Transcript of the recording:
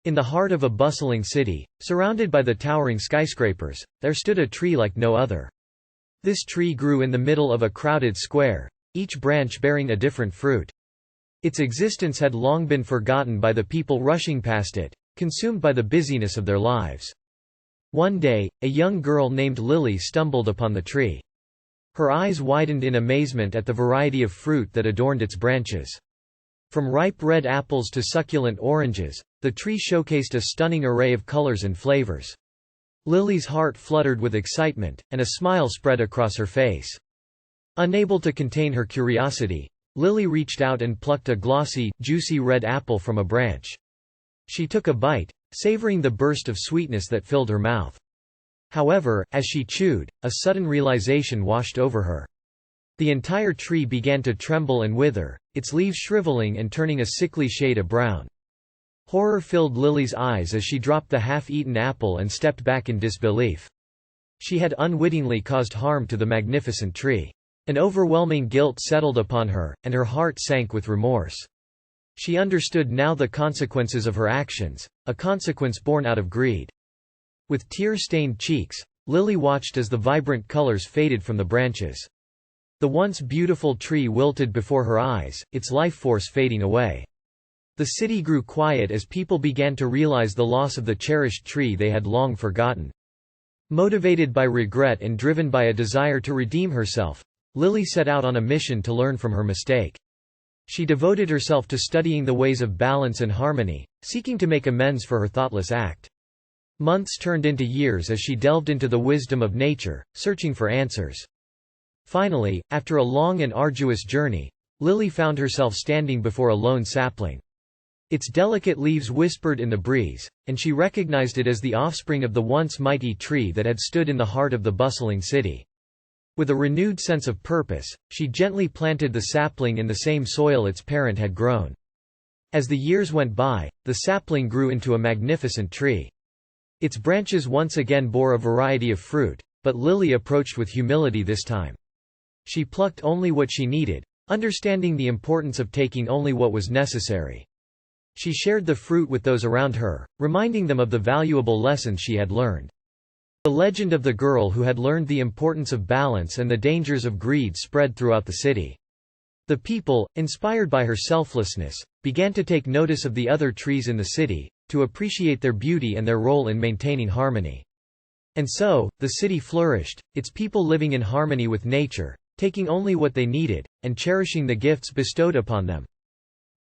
In the heart of a bustling city, surrounded by the towering skyscrapers, there stood a tree like no other. This tree grew in the middle of a crowded square, each branch bearing a different fruit. Its existence had long been forgotten by the people rushing past it, consumed by the busyness of their lives. One day, a young girl named Lily stumbled upon the tree. Her eyes widened in amazement at the variety of fruit that adorned its branches. From ripe red apples to succulent oranges, the tree showcased a stunning array of colors and flavors. Lily's heart fluttered with excitement, and a smile spread across her face. Unable to contain her curiosity, Lily reached out and plucked a glossy, juicy red apple from a branch. She took a bite, savoring the burst of sweetness that filled her mouth. However, as she chewed, a sudden realization washed over her. The entire tree began to tremble and wither, its leaves shriveling and turning a sickly shade of brown. Horror filled Lily's eyes as she dropped the half-eaten apple and stepped back in disbelief. She had unwittingly caused harm to the magnificent tree. An overwhelming guilt settled upon her, and her heart sank with remorse. She understood now the consequences of her actions, a consequence born out of greed. With tear-stained cheeks, Lily watched as the vibrant colors faded from the branches. The once beautiful tree wilted before her eyes, its life force fading away. The city grew quiet as people began to realize the loss of the cherished tree they had long forgotten. Motivated by regret and driven by a desire to redeem herself, Lily set out on a mission to learn from her mistake. She devoted herself to studying the ways of balance and harmony, seeking to make amends for her thoughtless act. Months turned into years as she delved into the wisdom of nature, searching for answers. Finally, after a long and arduous journey, Lily found herself standing before a lone sapling. Its delicate leaves whispered in the breeze, and she recognized it as the offspring of the once mighty tree that had stood in the heart of the bustling city. With a renewed sense of purpose, she gently planted the sapling in the same soil its parent had grown. As the years went by, the sapling grew into a magnificent tree. Its branches once again bore a variety of fruit, but Lily approached with humility this time. She plucked only what she needed, understanding the importance of taking only what was necessary. She shared the fruit with those around her, reminding them of the valuable lessons she had learned. The legend of the girl who had learned the importance of balance and the dangers of greed spread throughout the city. The people, inspired by her selflessness, began to take notice of the other trees in the city, to appreciate their beauty and their role in maintaining harmony. And so, the city flourished, its people living in harmony with nature, taking only what they needed, and cherishing the gifts bestowed upon them.